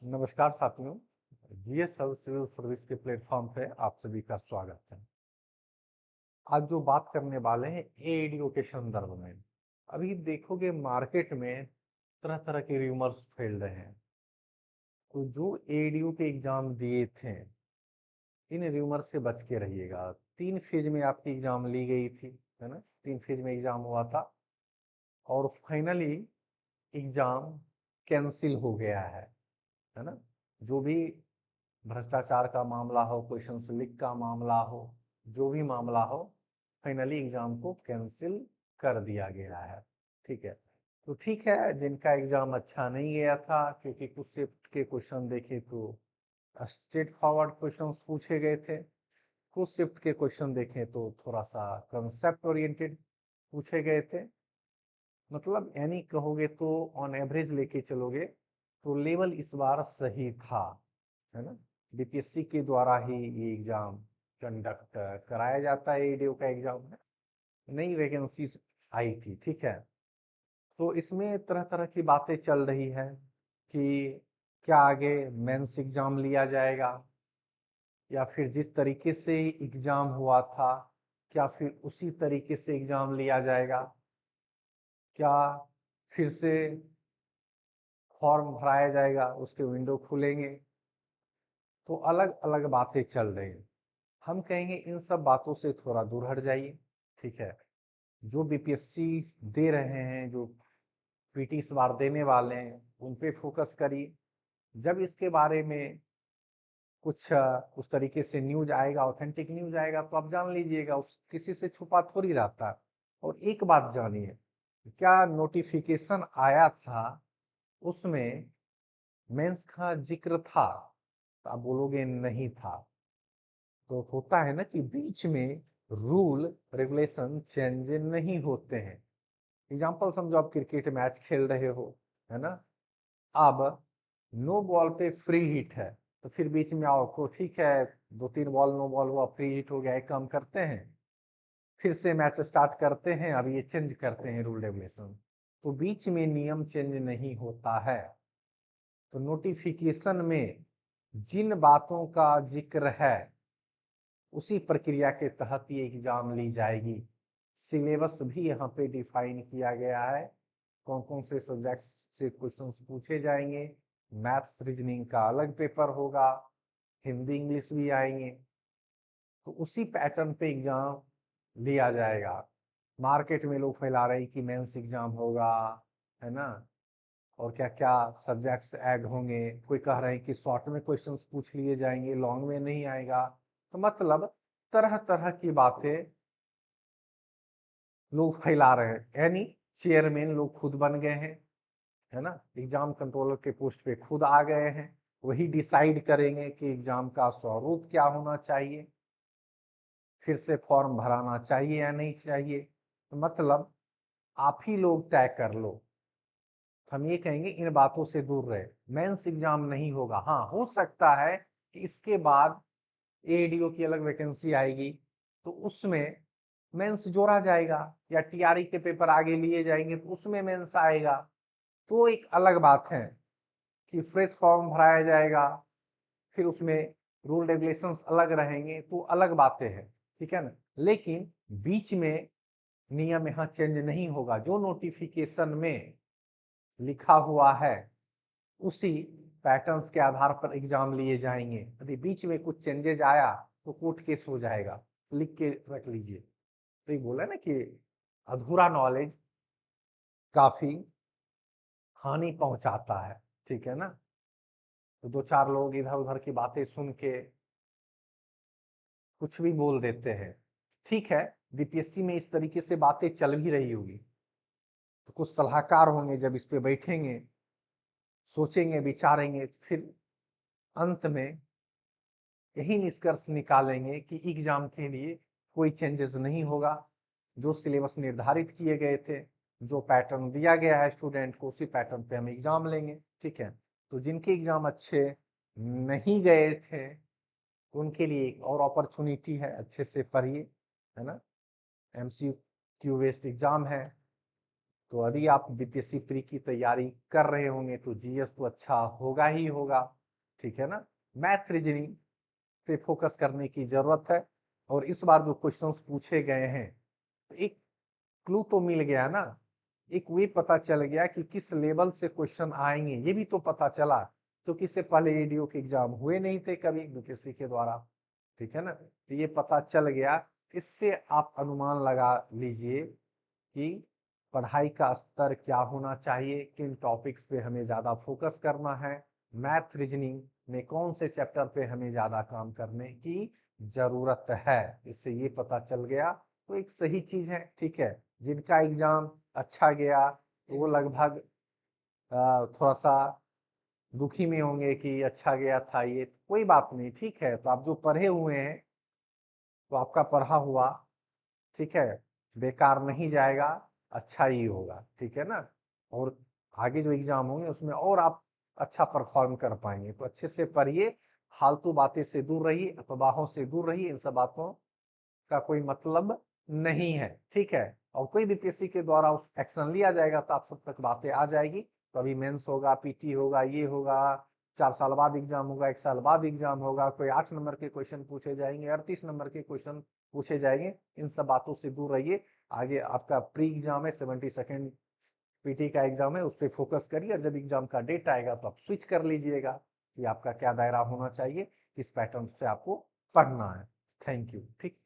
नमस्कार साथियों। GS civil service के प्लेटफॉर्म पे आप सभी का स्वागत है। आज जो बात करने वाले हैं एडीओ के संदर्भ में। अभी देखोगे मार्केट में तरह तरह के रूमर्स फैल रहे हैं। तो जो एडीओ के एग्जाम दिए थे, इन रूमर से बच के रहिएगा। 3 फेज में आपकी एग्जाम ली गई थी, है ना। 3 फेज में एग्जाम हुआ था और फाइनली एग्जाम कैंसिल हो गया है ना। जो भी भ्रष्टाचार का मामला हो, क्वेश्चन लीक का मामला हो, जो भी मामला हो, फाइनली एग्जाम को कैंसिल कर दिया गया है। ठीक है। तो ठीक है, जिनका एग्जाम अच्छा नहीं गया था, क्योंकि कुछ शिफ्ट के क्वेश्चन देखे तो स्ट्रेट फॉरवर्ड क्वेश्चन पूछे गए थे, कुछ शिफ्ट के क्वेश्चन देखें तो थोड़ा सा कंसेप्ट ओरिएंटेड पूछे गए थे। मतलब यानी कहोगे तो ऑन एवरेज लेके चलोगे तो लेवल इस बार सही था, है ना। बीपीएससी के द्वारा ही ये एग्जाम कंडक्ट कराया जाता है। एडीओ का एग्जाम है, नई वैकेंसी आई थी। ठीक है। तो इसमें तरह तरह की बातें चल रही है कि क्या आगे मेंस एग्जाम लिया जाएगा, या फिर जिस तरीके से एग्जाम हुआ था क्या फिर उसी तरीके से एग्जाम लिया जाएगा, क्या फिर से फॉर्म भराया जाएगा, उसके विंडो खुलेंगे। तो अलग अलग बातें चल रही हैं। हम कहेंगे इन सब बातों से थोड़ा दूर हट जाइए। ठीक है। जो बीपीएससी दे रहे हैं, जो पीटी इस बार देने वाले हैं, उन पे फोकस करिए। जब इसके बारे में कुछ उस तरीके से न्यूज आएगा, ऑथेंटिक न्यूज आएगा, तो आप जान लीजिएगा, उस किसी से छुपा थोड़ी रहता है। और एक बात जानिए, क्या नोटिफिकेशन आया था उसमें मेंस का जिक्र था? तो आप बोलोगे नहीं था। तो होता है ना कि बीच में रूल रेगुलेशन चेंज नहीं होते हैं। एग्जाम्पल समझो, आप क्रिकेट मैच खेल रहे हो, है ना। अब नो बॉल पे फ्री हिट है, तो फिर बीच में आओ तो ठीक है, 2-3 बॉल नो बॉल हुआ, फ्री हिट हो गया, एक काम करते हैं, फिर से मैच स्टार्ट करते हैं, अब ये चेंज करते हैं रूल रेगुलेशन। तो बीच में नियम चेंज नहीं होता है। तो नोटिफिकेशन में जिन बातों का जिक्र है उसी प्रक्रिया के तहत ये एग्जाम ली जाएगी। सिलेबस भी यहाँ पे डिफाइन किया गया है, कौन कौन से सब्जेक्ट्स से क्वेश्चंस पूछे जाएंगे। मैथ्स रीजनिंग का अलग पेपर होगा, हिंदी इंग्लिश भी आएंगे। तो उसी पैटर्न पे एग्जाम लिया जाएगा। मार्केट में लोग फैला रहे हैं कि मेंस एग्जाम होगा, है ना, और क्या क्या सब्जेक्ट्स ऐड होंगे। कोई कह रहे हैं कि शॉर्ट में क्वेश्चंस पूछ लिए जाएंगे, लॉन्ग में नहीं आएगा। तो मतलब तरह तरह की बातें लोग फैला रहे हैं। यानी चेयरमैन लोग खुद बन गए हैं, है ना। एग्जाम कंट्रोलर के पोस्ट पे खुद आ गए हैं। वही डिसाइड करेंगे कि एग्जाम का स्वरूप क्या होना चाहिए, फिर से फॉर्म भराना चाहिए या नहीं चाहिए। तो मतलब आप ही लोग तय कर लो। तो हम ये कहेंगे इन बातों से दूर रहे। मेंस एग्जाम नहीं होगा। हाँ, हो सकता है कि इसके बाद एडीओ की अलग वैकेंसी आएगी, तो उसमें मेंस जोड़ा जाएगा, या टीआरई के पेपर आगे लिए जाएंगे तो उसमें मेंस आएगा। तो एक अलग बात है कि फ्रेश फॉर्म भराया जाएगा, फिर उसमें रूल रेगुलेशंस अलग रहेंगे, तो अलग बातें हैं। ठीक है ना। लेकिन बीच में नियम यहाँ चेंज नहीं होगा। जो नोटिफिकेशन में लिखा हुआ है उसी पैटर्न्स के आधार पर एग्जाम लिए जाएंगे। यदि बीच में कुछ चेंजेज आया तो कोर्ट केस हो जाएगा, लिख के रख लीजिए। तो ये बोला ना कि अधूरा नॉलेज काफी हानि पहुंचाता है। ठीक है ना। तो 2-4 लोग इधर उधर की बातें सुन के कुछ भी बोल देते हैं। ठीक है, बीपीएससी में इस तरीके से बातें चल भी रही होगी, तो कुछ सलाहकार होंगे, जब इस पे बैठेंगे, सोचेंगे, विचारेंगे, फिर अंत में यही निष्कर्ष निकालेंगे कि एग्जाम के लिए कोई चेंजेस नहीं होगा। जो सिलेबस निर्धारित किए गए थे, जो पैटर्न दिया गया है स्टूडेंट को, उसी पैटर्न पे हम एग्जाम लेंगे। ठीक है। तो जिनके एग्जाम अच्छे नहीं गए थे उनके लिए एक और अपॉर्चुनिटी है, अच्छे से पढ़िए, है ना। एमसीक्यू बेस्ड एग्जाम है, तो यदि आप बीपीएससी प्री की तैयारी कर रहे होंगे तो जीएस तो अच्छा होगा ही होगा, ठीक है ना। मैथ रीजनिंग पे फोकस करने की जरूरत है। और इस बार जो क्वेश्चंस पूछे गए हैं तो एक क्लू तो मिल गया ना, एक वे पता चल गया कि किस लेवल से क्वेश्चन आएंगे, ये भी तो पता चला, तो किससे पहले एडीओ के एग्जाम हुए नहीं थे कभी बीपीएससी के द्वारा, ठीक है ना। तो ये पता चल गया, इससे आप अनुमान लगा लीजिए कि पढ़ाई का स्तर क्या होना चाहिए, किन टॉपिक्स पे हमें ज्यादा फोकस करना है, मैथ रीजनिंग में कौन से चैप्टर पे हमें ज्यादा काम करने की जरूरत है, इससे ये पता चल गया। तो एक सही चीज है, ठीक है। जिनका एग्जाम अच्छा गया तो वो लगभग थोड़ा सा दुखी में होंगे कि अच्छा गया था, ये कोई बात नहीं, ठीक है। तो आप जो पढ़े हुए हैं तो आपका पढ़ा हुआ, ठीक है, बेकार नहीं जाएगा, अच्छा ही होगा, ठीक है ना। और आगे जो एग्जाम होंगे उसमें और आप अच्छा परफॉर्म कर पाएंगे। तो अच्छे से पढ़िए, फालतू बातें से दूर रहिए, अफवाहों से दूर रहिए, इन सब बातों का कोई मतलब नहीं है, ठीक है। और कोई बीपीएससी के द्वारा एक्शन लिया जाएगा तो आप सब तक बातें आ जाएगी। तो अभी मेंस होगा, पीटी होगा, ये होगा, 4 साल बाद एग्जाम होगा, 1 साल बाद एग्जाम होगा, कोई 8 नंबर के क्वेश्चन पूछे जाएंगे, 38 नंबर के क्वेश्चन पूछे जाएंगे, इन सब बातों से दूर रहिए। आगे आपका प्री एग्जाम है, 72nd पीटी का एग्जाम है, उस पर फोकस करिए, और जब एग्जाम का डेट आएगा तो आप स्विच कर लीजिएगा कि आपका क्या दायरा होना चाहिए, किस पैटर्न से आपको पढ़ना है। थैंक यू, ठीक।